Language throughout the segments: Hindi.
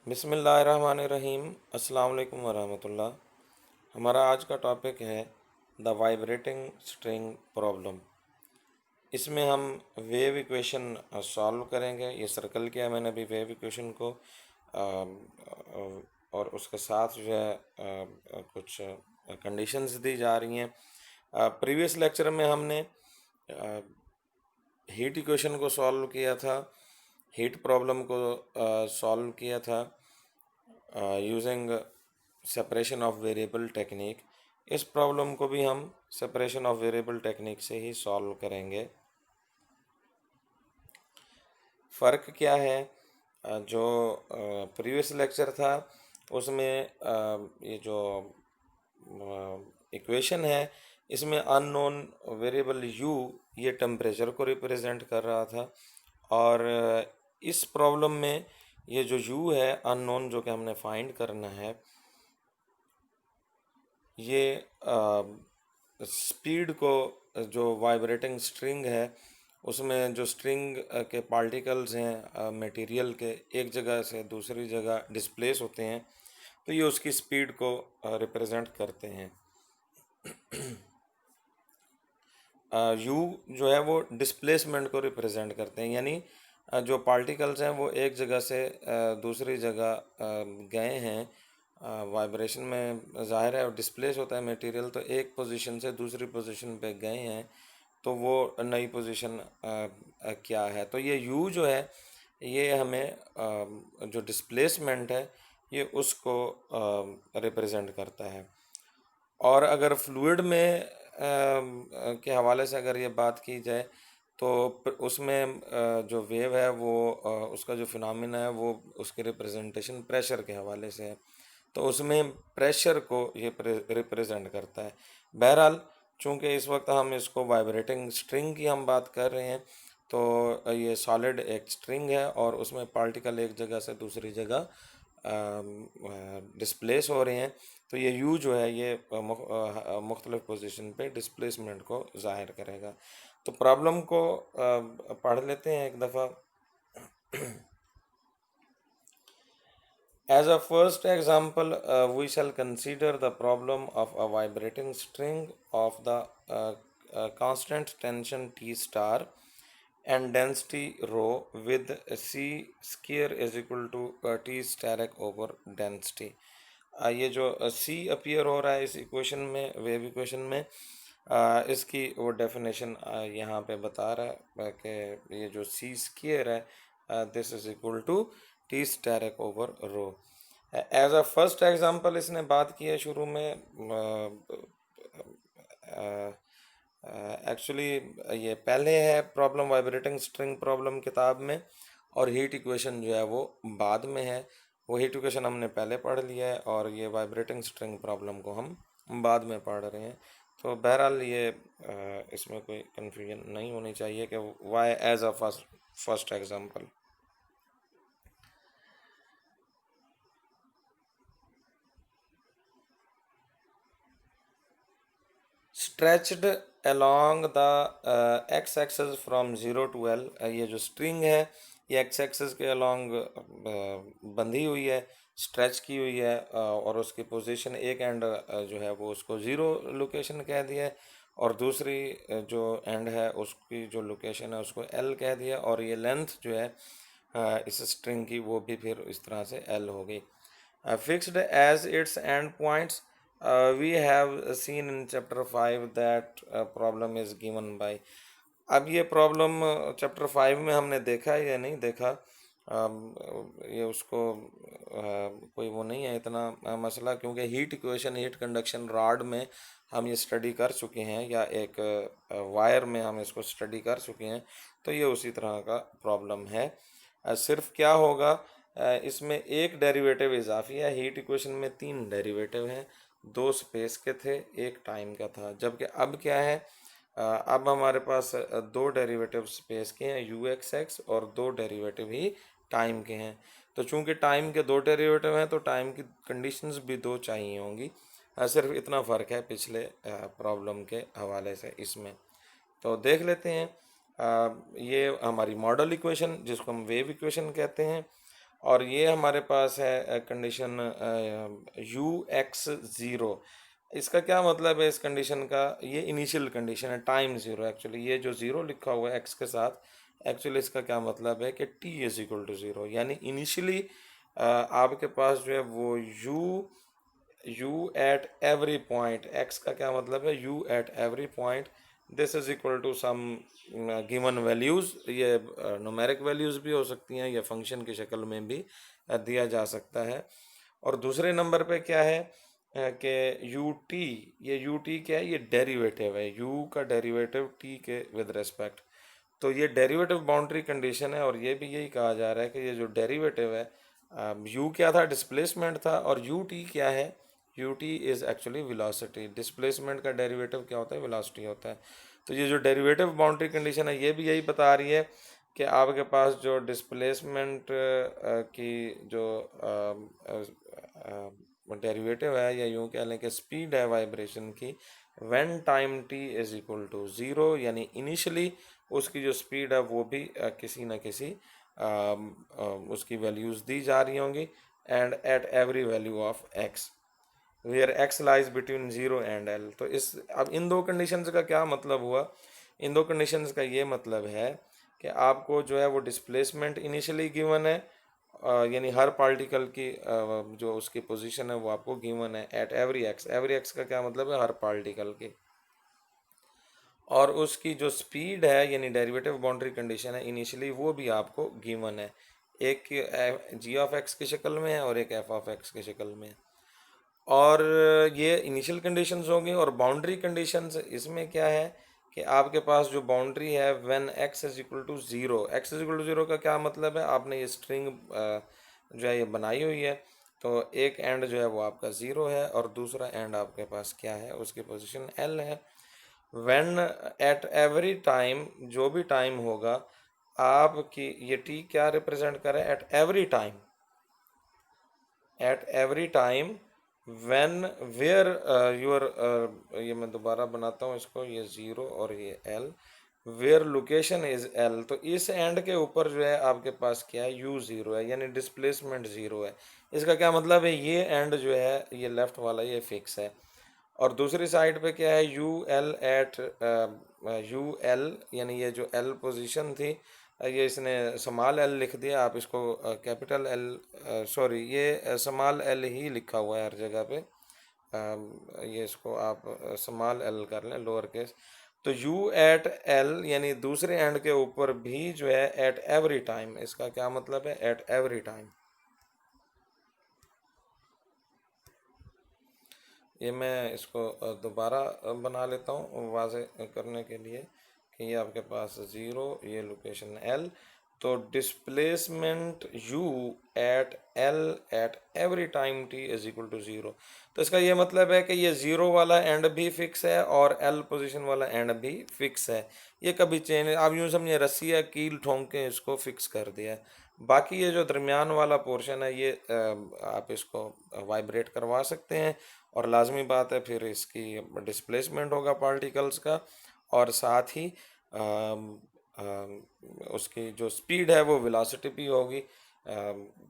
बिस्मिल्लाहिर्रहमानिर्रहीम। अस्सलाम वालेकुम वरहमतुल्लाह। हमारा आज का टॉपिक है द वाइब्रेटिंग स्ट्रिंग प्रॉब्लम। इसमें हम वेव इक्वेशन सॉल्व करेंगे। ये सर्कल किया मैंने अभी वेव इक्वेशन को और उसके साथ जो है कुछ कंडीशंस दी जा रही हैं। प्रीवियस लेक्चर में हमने हीट इक्वेशन को सॉल्व किया था, हीट प्रॉब्लम को सॉल्व किया था using separation of variable technique. इस प्रॉब्लम को भी हम सेपरेशन ऑफ वेरिएबल टेक्निक से ही सॉल्व करेंगे। फ़र्क क्या है? जो प्रीवियस लेक्चर था उसमें ये जो इक्वेशन है इसमें अननोन वेरिएबल u ये टेम्परेचर को रिप्रेजेंट कर रहा था, और इस प्रॉब्लम में ये जो u है अननोन जो कि हमने फाइंड करना है, ये स्पीड को, जो वाइब्रेटिंग स्ट्रिंग है उसमें जो स्ट्रिंग के पार्टिकल्स हैं मटेरियल के, एक जगह से दूसरी जगह डिस्प्लेस होते हैं, तो ये उसकी स्पीड को रिप्रेजेंट करते हैं। यू जो है वो डिस्प्लेसमेंट को रिप्रेजेंट करते हैं, यानी जो पार्टिकल्स हैं वो एक जगह से दूसरी जगह गए हैं। वाइब्रेशन में ज़ाहिर है डिस्प्लेस होता है मटेरियल, तो एक पोजीशन से दूसरी पोजीशन पे गए हैं, तो वो नई पोजीशन क्या है। तो ये यू जो है ये हमें जो डिस्प्लेसमेंट है ये उसको रिप्रेजेंट करता है। और अगर फ्लूइड में के हवाले से अगर ये बात की जाए तो उसमें जो वेव है वो उसका जो फिनोमेना है वो उसके रिप्रेजेंटेशन प्रेशर के हवाले से है, तो उसमें प्रेशर को ये रिप्रेजेंट करता है। बहरहाल चूँकि इस वक्त हम इसको वाइब्रेटिंग स्ट्रिंग की हम बात कर रहे हैं, तो ये सॉलिड एक स्ट्रिंग है और उसमें पार्टिकल एक जगह से दूसरी जगह डिस्प्लेस हो रहे हैं, तो ये यू जो है ये मुख्तलिफ पोजीशन पे डिस्प्लेसमेंट को ज़ाहिर करेगा। तो प्रॉब्लम को पढ़ लेते हैं एक दफ़ा। As a first example, we shall consider the problem of a vibrating string of the constant tension T star and density rho with C square is equal to T steric over density. ये जो C अपीयर हो रहा है इस इक्वेशन में, वेव इक्वेशन में, इसकी वो डेफिनेशन यहाँ पे बता रहा है कि ये जो C स्क्वायर है this is equal to T asterisk over rho. As a first example इसने बात की है शुरू में। एक्चुअली ये पहले है प्रॉब्लम वाइब्रेटिंग स्ट्रिंग प्रॉब्लम किताब में, और हीट इक्वेशन जो है वो बाद में है। वो हीट इक्वेशन हमने पहले पढ़ लिया है और ये वाइब्रेटिंग स्ट्रिंग प्रॉब्लम को हम बाद में पढ़ रहे हैं। तो बहरहाल ये इसमें कोई कन्फ्यूजन नहीं होनी चाहिए कि y as a first example. Stretched along the x axis from 0 to L। ये जो स्ट्रिंग है ये एक्स एक्सेस के अलॉन्ग बंधी हुई है, स्ट्रेच की हुई है, और उसकी पोजीशन एक एंड जो है वो उसको ज़ीरो लोकेशन कह दिया है, और दूसरी जो एंड है उसकी जो लोकेशन है उसको L कह दिया, और ये लेंथ जो है इस स्ट्रिंग की वो भी फिर इस तरह से L हो गई। Fixed as its endpoints, we have seen in chapter 5 that problem is given by। अब ये प्रॉब्लम चैप्टर 5 में हमने देखा है या नहीं देखा, ये उसको कोई वो नहीं है इतना मसला, क्योंकि heat equation heat conduction rod में हम ये स्टडी कर चुके हैं, या एक वायर में हम इसको स्टडी कर चुके हैं, तो ये उसी तरह का प्रॉब्लम है। सिर्फ क्या होगा, इसमें एक डेरिवेटिव इजाफी है। हीट इक्वेशन में 3 डेरिवेटिव हैं, 2 स्पेस के थे, एक टाइम का था, जबकि अब क्या है, अब हमारे पास 2 डेरिवेटिव स्पेस के हैं यू एक्स एक्स, और 2 डेरिवेटिव ही टाइम के हैं। तो चूंकि टाइम के 2 डेरिवेटिव हैं तो टाइम की कंडीशंस भी 2 चाहिए होंगी। सिर्फ इतना फ़र्क है पिछले प्रॉब्लम के हवाले से इसमें। तो देख लेते हैं। ये हमारी मॉडल इक्वेशन जिसको हम वेव इक्वेशन कहते हैं, और ये हमारे पास है कंडीशन u(x)0। इसका क्या मतलब है इस कंडीशन का, ये इनिशियल कंडीशन है टाइम ज़ीरो। एक्चुअली ये जो ज़ीरो लिखा हुआ है x के साथ, एक्चुअली इसका क्या मतलब है कि t=0, यानी इनिशियली आपके पास जो है वो u at every point, x का क्या मतलब है u at every point, this is equal to some given values. ये न्यूमेरिक वैल्यूज़ भी हो सकती हैं या फंक्शन की शक्ल में भी दिया जा सकता है। और दूसरे नंबर पे क्या है कि यू टी, ये यू टी क्या है, ये डेरिवेटिव है, u का डेरिवेटिव t के विद रेस्पेक्ट। तो ये डेरिवेटिव बाउंड्री कंडीशन है और ये भी यही कहा जा रहा है कि ये जो डेरिवेटिव है, u क्या था, डिस्प्लेसमेंट था, और ut क्या है, ut is actually velocity. Displacement का डेरिवेटिव क्या होता है, वेलोसिटी होता है। तो ये जो डेरिवेटिव बाउंड्री कंडीशन है ये भी यही बता रही है कि आपके पास जो डिस्प्लेसमेंट की जो डेरिवेटिव है, या यूँ कह लें कि स्पीड है वाइब्रेशन की, when time t is equal to zero, यानी इनिशियली उसकी जो स्पीड है वो भी किसी न किसी उसकी वैल्यूज़ दी जा रही होंगी, and at every value of x where x lies between zero and l। तो इस अब इन दो कंडीशंस का क्या मतलब हुआ, इन दो कंडीशंस का ये मतलब है कि आपको जो है वो डिस्प्लेसमेंट इनिशियली गिवन है, यानी हर पार्टिकल की जो उसकी पोजीशन है वो आपको गिवन है एट एवरी x का क्या मतलब है, हर पार्टिकल की। और उसकी जो स्पीड है यानी डेरिवेटिव बाउंड्री कंडीशन है इनिशियली, वो भी आपको गिवन है, एक जी ऑफ एक्स की शक्ल में है और एक एफ ऑफ एक्स की शक्ल में है। और ये इनिशियल कंडीशंस होंगी। और बाउंड्री कंडीशंस इसमें क्या है कि आपके पास जो बाउंड्री है when x is equal to zero, x is equal to zero का क्या मतलब है, आपने ये स्ट्रिंग जो है ये बनाई हुई है, तो एक एंड जो है वो आपका ज़ीरो है और दूसरा एंड आपके पास क्या है, उसकी पोजीशन l है। व्हेन एट एवरी टाइम, जो भी टाइम होगा आपकी, ये t क्या रिप्रेजेंट करे, at every time, at every time when where you're, ये मैं दोबारा बनाता हूँ इसको, ये ज़ीरो और ये l, where location is l। तो इस एंड के ऊपर जो है आपके पास क्या है, u ज़ीरो है, यानी डिस्प्लेसमेंट ज़ीरो है। इसका क्या मतलब है, ये एंड जो है ये लेफ्ट वाला ये फिक्स है, और दूसरी साइड पे क्या है, u l at u l, यानी ये जो एल पोजीशन थी, ये इसने स्मॉल एल लिख दिया, आप इसको कैपिटल एल, सॉरी ये स्मॉल एल ही लिखा हुआ है हर जगह पे, ये इसको आप स्मॉल एल कर लें, लोअर केस। तो यू एट एल यानी दूसरे एंड के ऊपर भी जो है एट एवरी टाइम, इसका क्या मतलब है, एट एवरी टाइम। ये मैं इसको दोबारा बना लेता हूँ वाज़े करने के लिए कि ये आपके पास ज़ीरो, ये लोकेशन एल, तो displacement u at l at every time t is equal to zero. तो इसका ये मतलब है कि ये ज़ीरो वाला एंड भी फिक्स है और एल पोजीशन वाला एंड भी फिक्स है, ये कभी चेंज, आप यूँ समझिए रस्सी या कील ठोंक के इसको फिक्स कर दिया है। बाकी ये जो दरमियान वाला पोर्शन है ये आप इसको वाइब्रेट करवा सकते हैं, और लाजमी बात है फिर इसकी डिस्प्लेसमेंट होगा पार्टिकल्स का, और साथ ही अम, अम, उसकी जो स्पीड है वो वेलोसिटी भी होगी।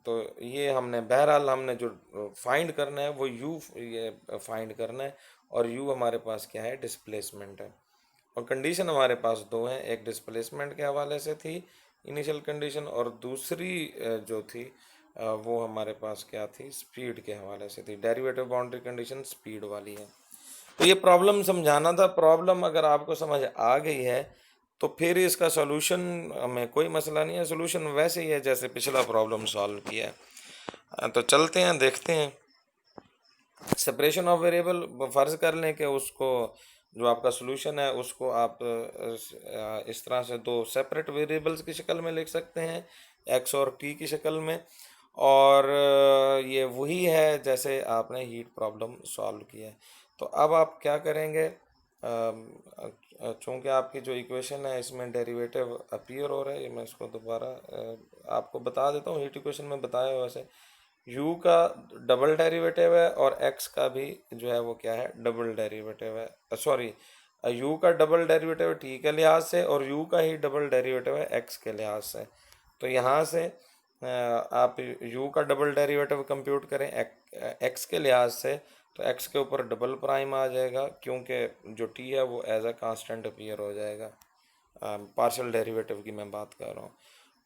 तो ये हमने बहरहाल हमने जो फाइंड करना है वो यू ये फाइंड करना है, और यू हमारे पास क्या है, डिस्प्लेसमेंट है। और कंडीशन हमारे पास दो हैं, एक डिस्प्लेसमेंट के हवाले से थी इनिशियल कंडीशन, और दूसरी जो थी वो हमारे पास क्या थी, स्पीड के हवाले से थी। डेरिवेटिव बाउंड्री कंडीशन स्पीड वाली है। तो ये प्रॉब्लम समझाना था। प्रॉब्लम अगर आपको समझ आ गई है तो फिर इसका सोल्यूशन में कोई मसला नहीं है, सोल्यूशन वैसे ही है जैसे पिछला प्रॉब्लम सॉल्व किया है। तो चलते हैं देखते हैं। सेपरेशन ऑफ वेरिएबल, फ़र्ज़ कर लें कि उसको जो आपका सोल्यूशन है उसको आप इस तरह से दो सेपरेट वेरिएबल्स की शक्ल में लिख सकते हैं, एक्स और टी की शक्ल में, और ये वही है जैसे आपने हीट प्रॉब्लम सॉल्व किया है। तो अब आप क्या करेंगे, चूँकि आपकी जो इक्वेशन है इसमें डेरिवेटिव अपीयर हो रहा है, ये मैं इसको दोबारा आपको बता देता हूँ, हीट इक्वेशन में बताया हुआ वैसे u का डबल डेरिवेटिव है और x का भी जो है वो क्या है, डबल डेरिवेटिव है, सॉरी u का डबल डेरिवेटिव है t के लिहाज से, और u का ही डबल डेरिवेटिव है x के लिहाज से। तो यहाँ से आप u का डबल डेरिवेटिव कंप्यूट करें x के लिहाज से, तो x के ऊपर डबल प्राइम आ जाएगा, क्योंकि जो t है वो एज अ कांस्टेंट अपीयर हो जाएगा। पार्शियल डेरिवेटिव की मैं बात कर रहा हूँ।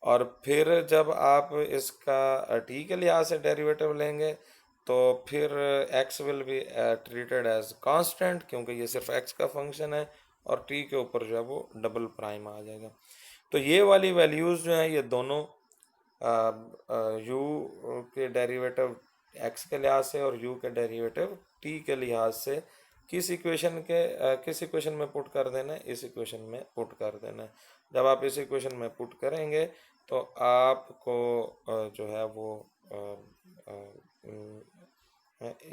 और फिर जब आप इसका t के लिहाज से डेरिवेटिव लेंगे तो फिर x will be treated as constant, क्योंकि ये सिर्फ x का फंक्शन है, और t के ऊपर जो है वो डबल प्राइम आ जाएगा। तो ये वाली वैल्यूज़ जो हैं ये दोनों u के डेरिवेटिव x के लिहाज से और u के डेरिवेटिव t के लिहाज से किस इक्वेशन में पुट कर देना है, इस इक्वेशन में पुट कर देना है। जब आप इस इक्वेशन में पुट करेंगे तो आपको जो है वो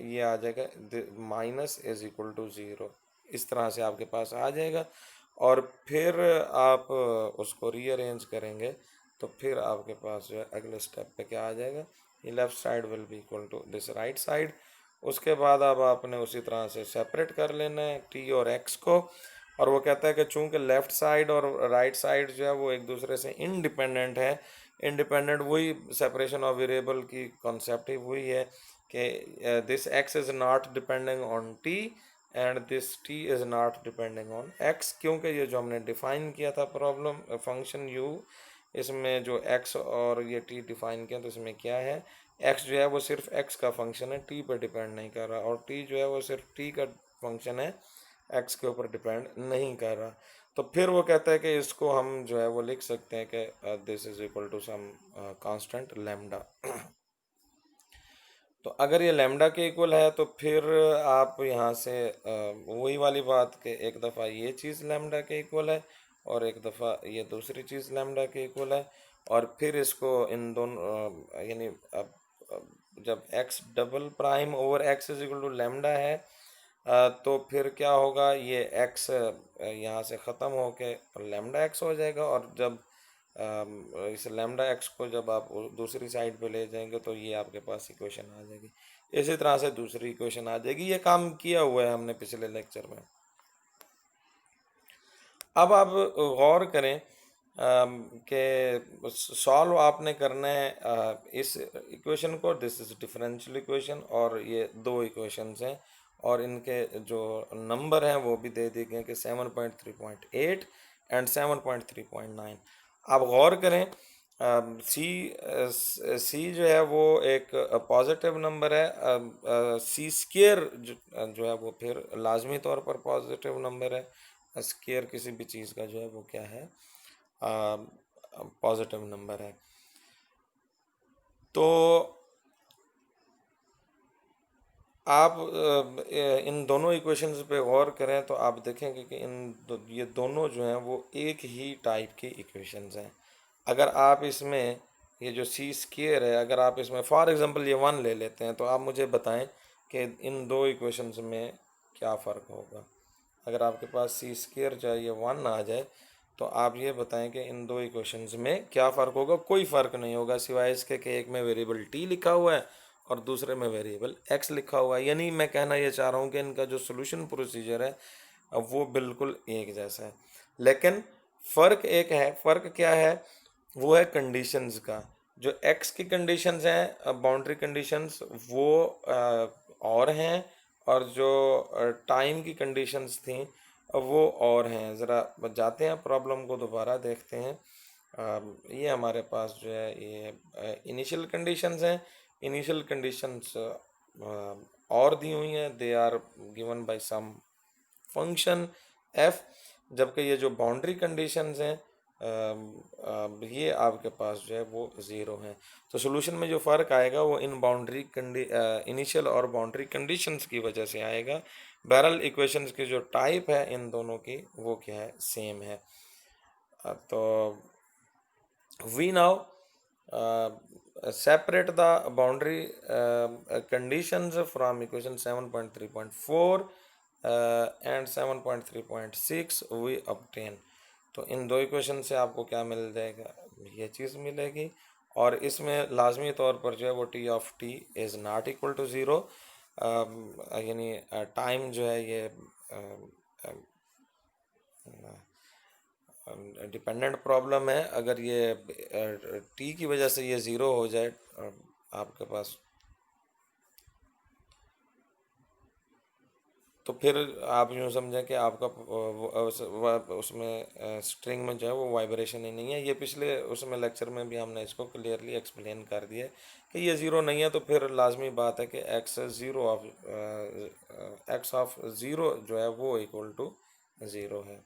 ये आ जाएगा minus is equal to zero, इस तरह से आपके पास आ जाएगा। और फिर आप उसको रीअरेंज करेंगे तो फिर आपके पास जो है अगले स्टेप पे क्या आ जाएगा, ये left side will be equal to this right side. उसके बाद अब आपने उसी तरह से सेपरेट कर लेना है टी और एक्स को। और वो कहता है कि चूंकि लेफ्ट साइड और राइट साइड जो है वो एक दूसरे से इंडिपेंडेंट है, इंडिपेंडेंट वही सेपरेशन ऑफ वेरिएबल की कॉन्सेप्ट ही वही है कि this x is not depending on T and this T is not depending on x, क्योंकि ये जो हमने डिफाइन किया था प्रॉब्लम फंक्शन यू, इसमें जो x और ये t डिफाइन किया तो इसमें क्या है, x जो है वो सिर्फ x का फंक्शन है, t पर डिपेंड नहीं कर रहा, और t जो है वो सिर्फ t का फंक्शन है, x के ऊपर डिपेंड नहीं कर रहा। तो फिर वो कहता है कि इसको हम जो है वो लिख सकते हैं कि this is equal to some constant lambda. तो अगर ये लैम्डा के इक्वल है तो फिर आप यहाँ से वही वाली बात कि एक दफ़ा ये चीज़ लैम्डा के इक्वल है और एक दफ़ा ये दूसरी चीज़ लैम्डा के इक्वल है, और फिर इसको इन दोनों यानी अब जब x double prime over x is equal to lambda है तो फिर क्या होगा, ये x यहाँ से ख़त्म होके लैम्डा x हो जाएगा, और जब इस लैम्डा एक्स को जब आप दूसरी साइड पे ले जाएंगे तो ये आपके पास इक्वेशन आ जाएगी। इसी तरह से दूसरी इक्वेशन आ जाएगी। ये काम किया हुआ है हमने पिछले लेक्चर में। अब आप गौर करें कि सॉल्व आपने करना है इस इक्वेशन को, दिस इज डिफरेंशियल इक्वेशन, और ये दो इक्वेशंस हैं और इनके जो नंबर हैं वो भी दे दिए गए कि 7.3.8 एंड 7.3.9। आप गौर करें सी सी जो है वो एक पॉजिटिव नंबर है, सी स्केयर जो है वो फिर लाजमी तौर पर पॉजिटिव नंबर है। स्केयर किसी भी चीज़ का जो है वो क्या है, पॉजिटिव नंबर है। तो आप इन दोनों इक्वेशंस पे गौर करें तो आप देखेंगे कि ये दोनों जो हैं वो एक ही टाइप की इक्वेशंस हैं। अगर आप इसमें ये जो सी स्क्वेयर है, अगर आप इसमें फॉर एग्जांपल ये वन ले लेते हैं तो आप मुझे बताएं कि इन दो इक्वेशंस में क्या फ़र्क होगा। अगर आपके पास सी स्क्वेयर चाहिए वन आ जाए तो आप ये बताएं कि इन दो इक्वेशंस में क्या फ़र्क होगा। कोई फ़र्क नहीं होगा सिवाय इसके कि एक में वेरिएबल टी लिखा हुआ है और दूसरे में वेरिएबल एक्स लिखा हुआ है। यानी मैं कहना ये चाह रहा हूँ कि इनका जो सोल्यूशन प्रोसीजर है अब वो बिल्कुल एक जैसा है, लेकिन फ़र्क एक है। फ़र्क क्या है, वो है कंडीशंस का। जो एक्स की कंडीशंस हैं, बाउंड्री कंडीशंस, वो और हैं, और जो टाइम की कंडीशंस थी वो और हैं। ज़रा जाते हैं प्रॉब्लम को दोबारा देखते हैं। ये हमारे पास जो है ये इनिशियल कंडीशंस हैं। इनिशियल कंडीशंस और दी हुई हैं, they are given by some function f, जबकि ये जो बाउंड्री कंडीशंस हैं ये आपके पास जो है वो ज़ीरो हैं। तो सोल्यूशन में जो फ़र्क आएगा वो इन इनिशियल और बाउंड्री कंडीशंस की वजह से आएगा। बहरहाल इक्वेशंस की जो टाइप है इन दोनों की वो क्या है, सेम है। तो we now separate the boundary conditions from equation 7.3.4 and 7.3.6 we obtain। तो इन दो इक्वेशन से आपको क्या मिल जाएगा, ये चीज़ मिलेगी। और इसमें लाजमी तौर पर जो है वो T of t is not equal to zero, यानी टाइम जो है ये डिपेंडेंट प्रॉब्लम है। अगर ये टी की वजह से ये ज़ीरो हो जाए आपके पास, तो फिर आप यूँ समझें कि आपका उसमें स्ट्रिंग में जो है वो वाइब्रेशन ही नहीं है। ये पिछले उसमें लेक्चर में भी हमने इसको क्लियरली एक्सप्लेन कर दिया कि ये ज़ीरो नहीं है, तो फिर लाजमी बात है कि एक्स ऑफ ज़ीरो जो है वो इक्वल टू ज़ीरो है।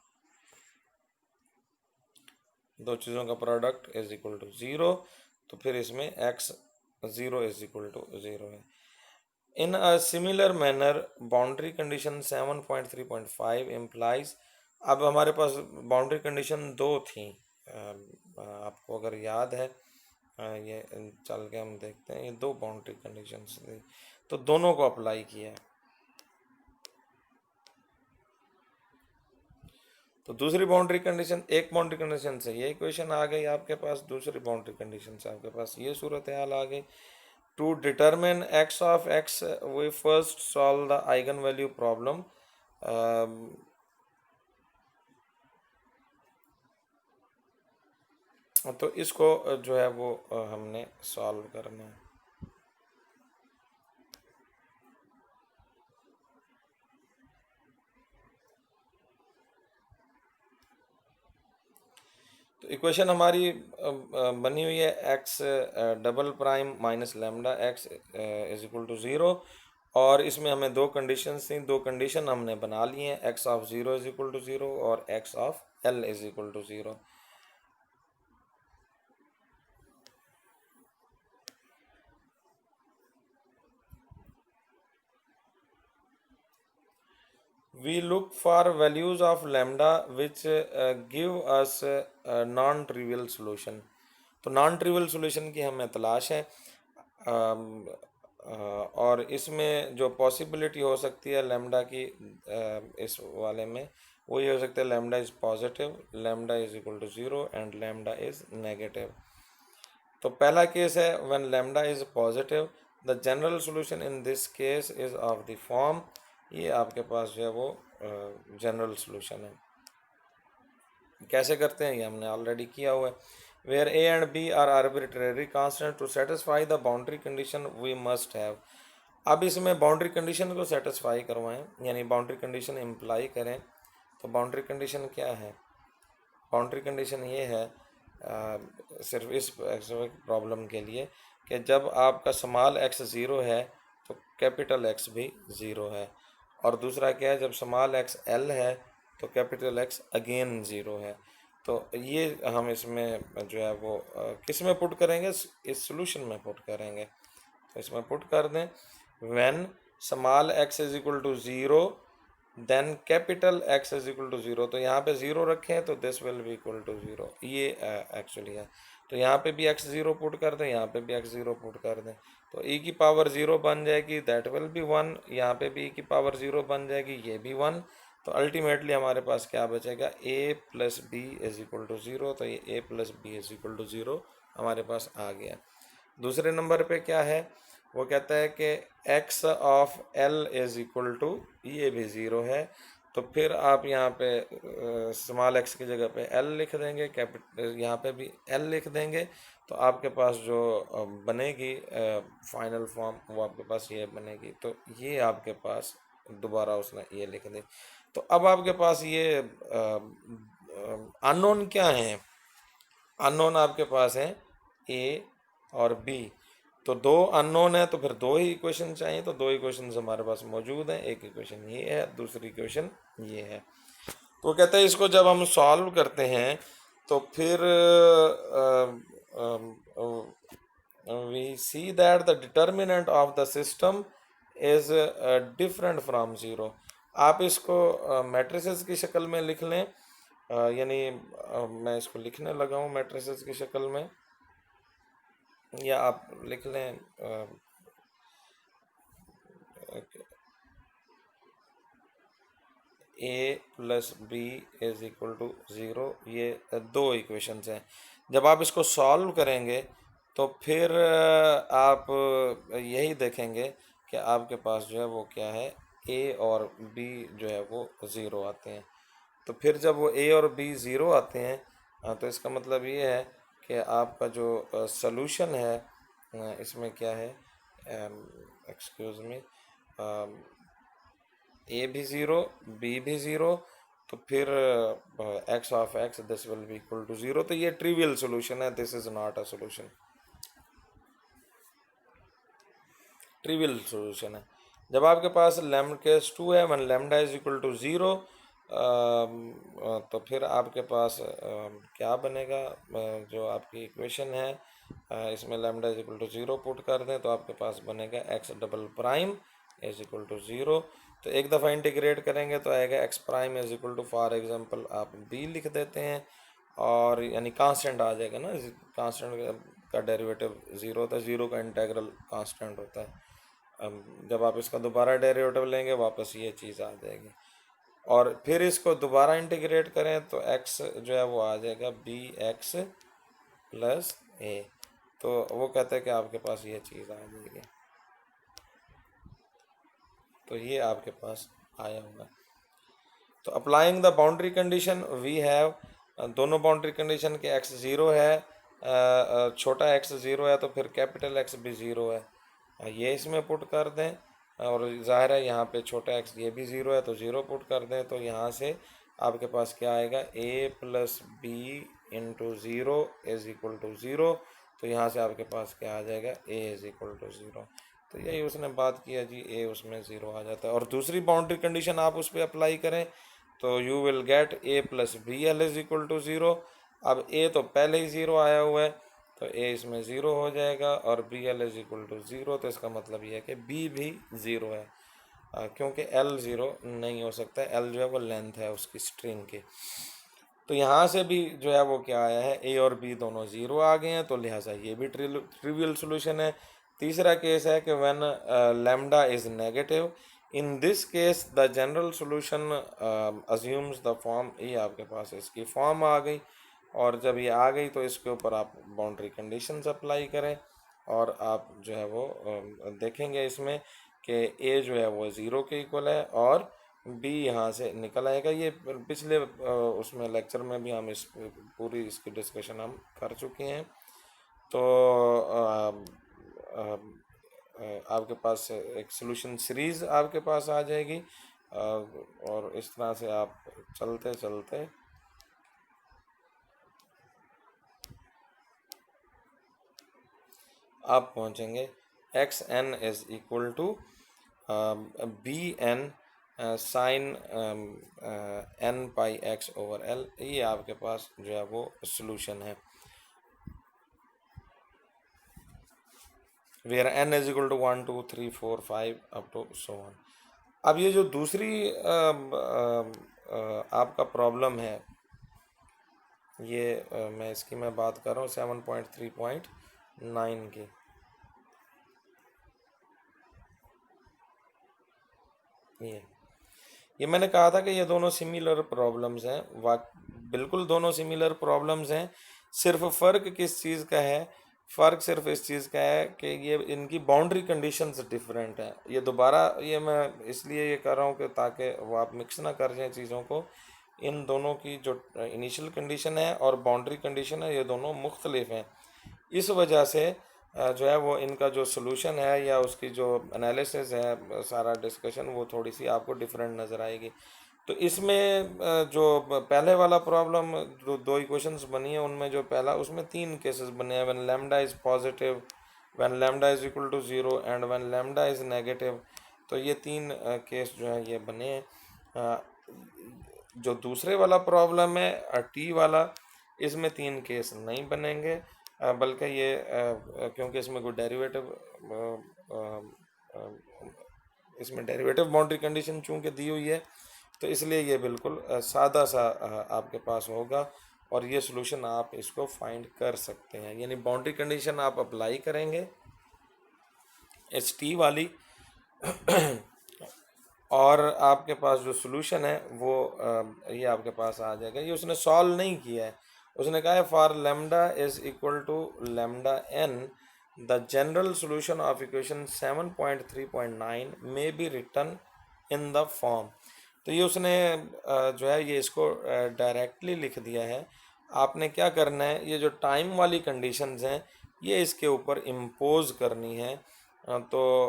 दो चीज़ों का product is equal to zero, तो फिर इसमें x zero is equal to zero है। In a similar manner boundary condition 7.3.5 implies, अब हमारे पास बाउंड्री कंडीशन दो थी, आपको अगर याद है, ये चल के हम देखते हैं, ये दो बाउंड्री कंडीशंस थी, तो दोनों को अप्लाई किया है। तो दूसरी बाउंड्री कंडीशन, एक बाउंड्री कंडीशन से ये इक्वेशन आ गई आपके पास, दूसरी बाउंड्री कंडीशन से आपके पास ये सूरत हाल आ गई। To determine x of x we first solve the eigen value problem. तो इसको जो है वो हमने सॉल्व करना है। तो इक्वेशन हमारी बनी हुई है x double prime minus lambda x is equal to zero, और इसमें हमें दो कंडीशंस थी, दो कंडीशन हमने बना ली हैं, x of zero is equal to zero और x of L is equal to zero. We look for values of lambda which give us non-trivial solution। तो नॉन ट्रिवियल सॉल्यूशन की हमें तलाश है, और इसमें जो पॉसिबिलिटी हो सकती है लैम्डा की इस वाले में, वो ये हो सकता है lambda is positive, lambda is equal to zero and lambda is negative. तो पहला केस है when lambda is positive, the general solution in this case is of the form, ये आपके पास जो है वो जनरल सॉल्यूशन है। कैसे करते हैं ये हमने ऑलरेडी किया हुआ है। Where A and B are arbitrary constant to satisfy the boundary condition we must have. अब इसमें बाउंड्री कंडीशन को सेटिस्फाई करवाएं, यानी बाउंड्री कंडीशन इम्प्लाई करें। तो बाउंड्री कंडीशन क्या है? बाउंड्री कंडीशन ये है सिर्फ इस प्रॉब्लम के लिए कि जब आपका स्मॉल एक्स ज़ीरो है तो कैपिटल एक्स भी ज़ीरो है, और दूसरा क्या है, जब स्मॉल एक्स एल है तो कैपिटल एक्स अगेन ज़ीरो है। तो ये हम इसमें जो है वो किस में पुट करेंगे, इस सॉल्यूशन में पुट करेंगे। तो इसमें पुट कर दें when small x is equal to zero then capital x is equal to zero. तो यहाँ पे ज़ीरो रखें तो this will be equal to zero, ये एक्चुअली है। तो यहाँ पे भी एक्स ज़ीरो पुट कर दें, यहाँ पे भी एक्स ज़ीरो पुट कर दें, तो ई की पावर ज़ीरो बन जाएगी, दैट विल बी वन। यहाँ पे भी ई की पावर ज़ीरो बन जाएगी, ये भी वन। तो अल्टीमेटली हमारे पास क्या बचेगा, a plus b is equal to zero. तो ये a plus b is equal to zero हमारे पास आ गया। दूसरे नंबर पे क्या है, वो कहता है कि x of L is equal to, ये भी ज़ीरो है। तो फिर आप यहाँ पे स्मॉल एक्स की जगह पे एल लिख देंगे, कैपिटल यहाँ पे भी एल लिख देंगे। तो आपके पास जो बनेगी फाइनल फॉर्म, वो आपके पास ये बनेगी। तो ये आपके पास दोबारा उसने ये लिख दी। तो अब आपके पास ये अननोन क्या है? अननोन आपके पास है ए और बी। तो दो अननोन है तो फिर दो ही इक्वेशन चाहिए, तो दो इक्वेशन हमारे पास मौजूद हैं। एक इक्वेशन ये है, दूसरी इक्वेशन ये है। तो कहते हैं इसको जब हम सॉल्व करते हैं तो फिर we see that the determinant of the system is different from zero. आप इसको मैट्रिसेस की शक्ल में लिख लें, यानी मैं इसको लिखने लगा हूँ मैट्रिसेस की शक्ल में, या आप लिख लें a plus b is equal to zero. ये दो इक्वेशंस हैं। जब आप इसको सॉल्व करेंगे तो फिर आप यही देखेंगे कि आपके पास जो है वो क्या है, ए और बी जो है वो ज़ीरो आते हैं। तो फिर जब वो ए और बी ज़ीरो आते हैं तो इसका मतलब ये है कि आपका जो सॉल्यूशन है इसमें क्या है, एक्सक्यूज़ मी, ए भी ज़ीरो, बी भी ज़ीरो, तो फिर x of x this will be equal to zero. तो ये ट्रिवियल सोल्यूशन है, this is not a solution, trivial solution है। जब आपके पास लैम्डा केस टू है, one lambda is equal to zero, तो फिर आपके पास क्या बनेगा, जो आपकी इक्वेशन है इसमें lambda is equal to zero put कर दें तो आपके पास बनेगा x double prime is equal to zero. तो एक दफ़ा इंटीग्रेट करेंगे तो आएगा x prime is equal to, for example आप बी लिख देते हैं, और यानी कांस्टेंट आ जाएगा ना, कांस्टेंट का डेरिवेटिव ज़ीरो होता है, ज़ीरो का इंटेग्रल कांस्टेंट होता है। अब जब आप इसका दोबारा डेरिवेटिव लेंगे वापस ये चीज़ आ जाएगी, और फिर इसको दोबारा इंटीग्रेट करें तो x जो है वो आ जाएगा बी एक्स प्लस ए। तो वो कहते हैं कि आपके पास ये चीज़ आ जाएगी, तो ये आपके पास आया होगा। तो applying the boundary condition we have, दोनों बाउंड्री कंडीशन के x ज़ीरो है, छोटा x ज़ीरो है, तो फिर कैपिटल X भी ज़ीरो है, ये इसमें पुट कर दें, और ज़ाहिर है यहाँ पे छोटा x ये भी ज़ीरो है तो ज़ीरो पुट कर दें, तो यहाँ से आपके पास क्या आएगा, a plus b into zero is equal to zero. तो यहाँ से आपके पास क्या आ जाएगा, a is equal to zero. तो यही उसने बात किया जी, a उसमें ज़ीरो आ जाता है, और दूसरी बाउंड्री कंडीशन आप उस पर अप्लाई करें तो you will get a plus b l is equal to zero. अब a तो पहले ही ज़ीरो आया हुआ है तो a इसमें ज़ीरो हो जाएगा, और b l is equal to zero, तो इसका मतलब ये है कि b भी ज़ीरो है, क्योंकि l ज़ीरो नहीं हो सकता है, l जो है वो लेंथ है उसकी स्ट्रिंग की। तो यहाँ से भी जो है वो क्या आया है, a और b दोनों ज़ीरो आ गए हैं, तो लिहाजा ये भी ट्रिवियल सोल्यूशन है। तीसरा केस है कि when lambda is negative, in this case the general solution assumes the form, ये आपके पास इसकी फॉर्म आ गई, और जब ये आ गई तो इसके ऊपर आप बाउंड्री कंडीशंस अप्लाई करें, और आप जो है वो देखेंगे इसमें कि a जो है वो ज़ीरो के इक्वल है और b यहाँ से निकल आएगा। ये पिछले उसमें लेक्चर में भी हम इस पूरी इसकी डिस्कशन हम कर चुके हैं। तो आपके पास एक सॉल्यूशन सीरीज़ आपके पास आ जाएगी, और इस तरह से आप चलते चलते आप पहुंचेंगे x n is equal to b n sine n pi x over l. ये आपके पास जो है वो सॉल्यूशन है, where n is equal to 1 2 3 4 5 up to so on. अब ये जो दूसरी आपका प्रॉब्लम है, ये मैं इसकी मैं बात कर रहा हूँ 7.3.9 की। ये मैंने कहा था कि ये दोनों सिमिलर प्रॉब्लम्स हैं, बिल्कुल दोनों सिमिलर प्रॉब्लम्स हैं, सिर्फ फ़र्क किस चीज़ का है, फ़र्क सिर्फ इस चीज़ का है कि ये इनकी बाउंड्री कंडीशंस डिफरेंट हैं। ये दोबारा ये मैं इसलिए ये कर रहा हूँ कि ताकि वो आप मिक्स ना कर जाएं चीज़ों को। इन दोनों की जो इनिशियल कंडीशन है और बाउंड्री कंडीशन है, ये दोनों मुख्तलिफ हैं। इस वजह से जो है वो इनका जो सोल्यूशन है या उसकी जो एनालिसिस है, सारा डिस्कशन, वो थोड़ी सी आपको डिफरेंट नज़र आएगी। तो इसमें जो पहले वाला प्रॉब्लम, जो दो इक्वेशंस बनी है उनमें जो पहला, उसमें तीन केसेस बने हैं, when lambda is positive, when lambda is equal to zero and when lambda is negative. तो ये तीन केस जो है ये बने हैं। जो दूसरे वाला प्रॉब्लम है टी वाला, इसमें तीन केस नहीं बनेंगे, बल्कि ये क्योंकि इसमें कोई डेरिवेटिव इसमें डेरिवेटिव बाउंड्री कंडीशन चूंकि दी हुई है, तो इसलिए ये बिल्कुल सादा सा आपके पास होगा, और ये सोल्यूशन आप इसको फाइंड कर सकते हैं। यानी बाउंड्री कंडीशन आप अप्लाई करेंगे एस टी वाली, और आपके पास जो सोल्यूशन है वो ये आपके पास आ जाएगा। ये उसने सॉल्व नहीं किया है, उसने कहा है for lambda is equal to lambda n the general solution of equation 7.3.9 may be written in the form. तो ये उसने जो है ये इसको डायरेक्टली लिख दिया है। आपने क्या करना है, ये जो टाइम वाली कंडीशंस हैं ये इसके ऊपर इम्पोज करनी है। तो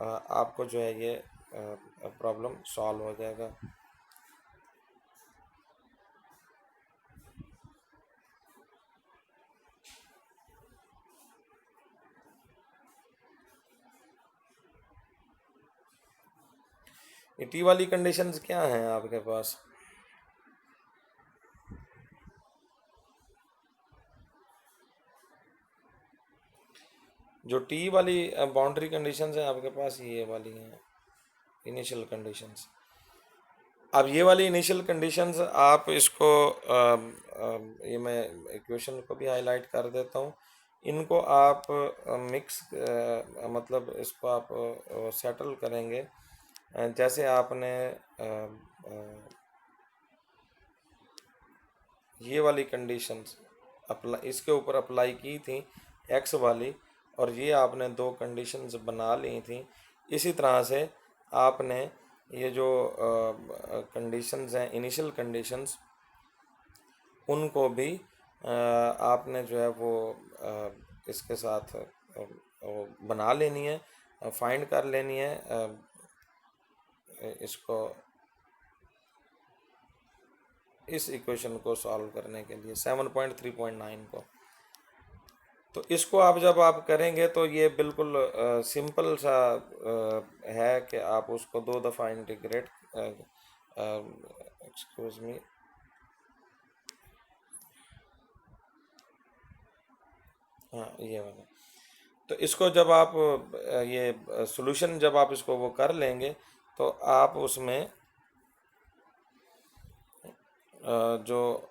आपको जो है ये प्रॉब्लम सॉल्व हो जाएगा। ये टी वाली कंडीशंस क्या हैं आपके पास? जो टी वाली बाउंड्री कंडीशंस हैं आपके पास ये वाली हैं, इनिशियल कंडीशंस। अब ये वाली इनिशियल कंडीशंस आप इसको ये मैं इक्वेशन को भी हाईलाइट कर देता हूँ। इनको आप मिक्स मतलब इसको आप सेटल करेंगे। जैसे आपने ये वाली कंडीशंस अप्लाई इसके ऊपर अप्लाई की थी, एक्स वाली, और ये आपने दो कंडीशंस बना ली थी। इसी तरह से आपने ये जो कंडीशंस हैं, इनिशियल कंडीशंस, उनको भी आपने जो है वो इसके साथ वो बना लेनी है, फाइंड कर लेनी है इसको, इस इक्वेशन को सॉल्व करने के लिए 7.3.9 को। तो इसको आप जब आप करेंगे तो ये बिल्कुल सिंपल सा है कि आप उसको दो दफ़ा इंटीग्रेट, एक्सक्यूज मी, हाँ ये वाला। तो इसको जब आप ये सॉल्यूशन जब आप इसको वो कर लेंगे तो आप उसमें जो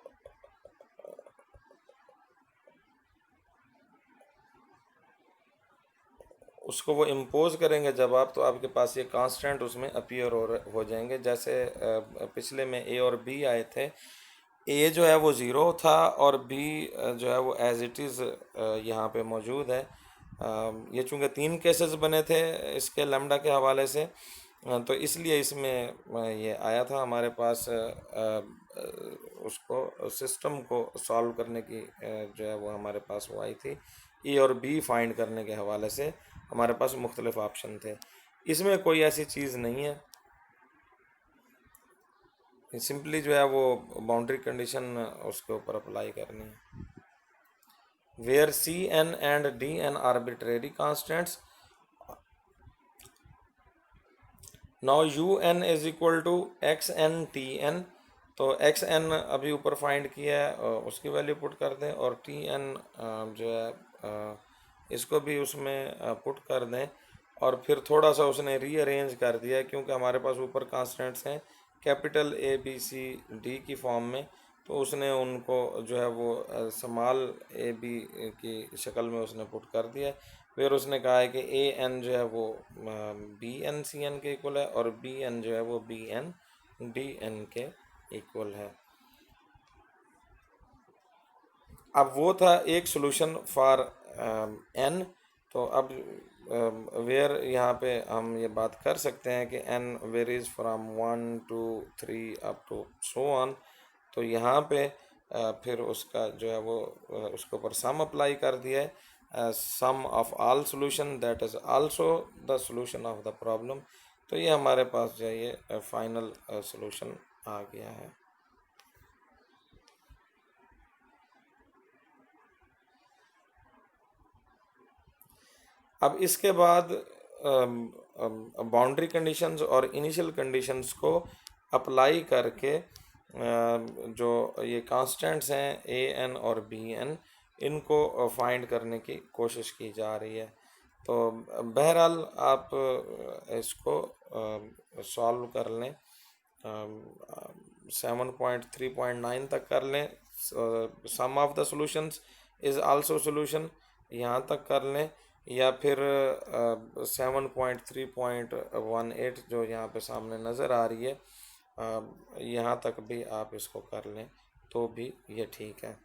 उसको वो इम्पोज करेंगे जब आप, तो आपके पास ये कांस्टेंट उसमें अपीयर हो जाएंगे। जैसे पिछले में ए और बी आए थे, ए जो है वो ज़ीरो था और बी जो है वो एज इट इज़ यहाँ पे मौजूद है। ये चूँकि तीन केसेस बने थे इसके लैम्डा के हवाले से, तो इसलिए इसमें ये आया था हमारे पास। उसको सिस्टम को सॉल्व करने की जो है वो हमारे पास वो आई थी। ए और बी फाइंड करने के हवाले से हमारे पास मुख्तलिफ ऑप्शन थे। इसमें कोई ऐसी चीज़ नहीं है, सिंपली जो है वो बाउंड्री कंडीशन उसके ऊपर अप्लाई करनी है। Where c n and d n arbitrary constants, now u n is equal to x n t n. तो एक्स एन अभी ऊपर फाइंड किया है, उसकी वैल्यू पुट कर दें, और टी एन जो है इसको भी उसमें पुट कर दें। और फिर थोड़ा सा उसने रीअरेंज कर दिया है क्योंकि हमारे पास ऊपर कांस्टेंट्स हैं capital A B C D की फॉर्म में, तो उसने उनको जो है वो स्मॉल ए बी की शक्ल में उसने पुट कर दिया है। फिर उसने कहा है कि ए एन जो है वो बी एन सी एन के इक्वल है, और बी एन जो है वो बी एन डी एन के इक्वल है। अब वो था एक सॉल्यूशन फॉर एन। तो अब वेयर यहाँ पे हम ये बात कर सकते हैं कि n varies from 1 2 3 up to so on. तो यहाँ पे फिर उसका जो है वो उसके ऊपर सम अप्लाई कर दिया है, sum of all solution that is also the solution of the problem. तो ये हमारे पास जो है ये फाइनल सॉल्यूशन आ गया है। अब इसके बाद बाउंड्री कंडीशंस और इनिशियल कंडीशंस को अप्लाई करके जो ये कांस्टेंट्स हैं ए एन और बी एन, इनको फाइंड करने की कोशिश की जा रही है। तो बहरहाल आप इसको सॉल्व कर लें, 7.3.9 तक कर लें, sum of the solutions is also solution, यहाँ तक कर लें, या फिर 7.3.18 जो यहाँ पे सामने नज़र आ रही है यहाँ तक भी आप इसको कर लें तो भी ये ठीक है।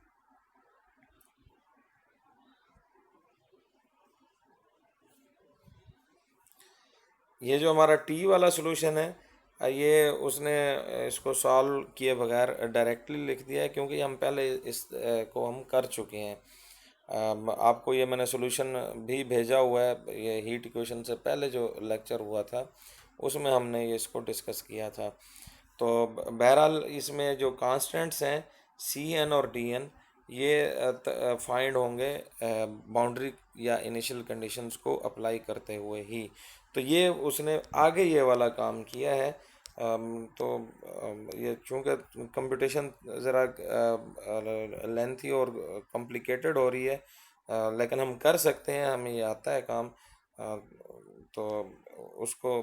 ये जो हमारा टी वाला सॉल्यूशन है, ये उसने इसको सॉल्व किए बगैर डायरेक्टली लिख दिया है, क्योंकि हम पहले इस को हम कर चुके हैं। आपको ये मैंने सॉल्यूशन भी भेजा हुआ है, ये हीट इक्वेशन से पहले जो लेक्चर हुआ था उसमें हमने ये इसको डिस्कस किया था। तो बहरहाल इसमें जो कांस्टेंट्स हैं सी एन और डी एन, ये फाइंड होंगे बाउंड्री या इनिशियल कंडीशंस को अप्लाई करते हुए ही। तो ये उसने आगे ये वाला काम किया है। तो ये चूँकि कंप्यूटेशन ज़रा लेंथी और कॉम्प्लिकेटेड हो रही है, लेकिन हम कर सकते हैं, हमें ये आता है काम। तो उसको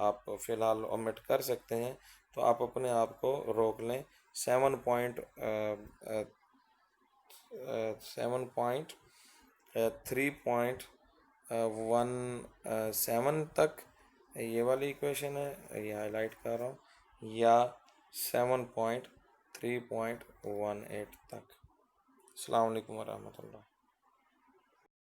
आप फ़िलहाल ओमिट कर सकते हैं। तो आप अपने आप को रोक लें 7.3.17 तक। ये वाली इक्वेशन है, ये हाईलाइट कर रहा हूँ, या 7.3.18 तक। अस्सलाम वालेकुम वरहमतुल्लाह।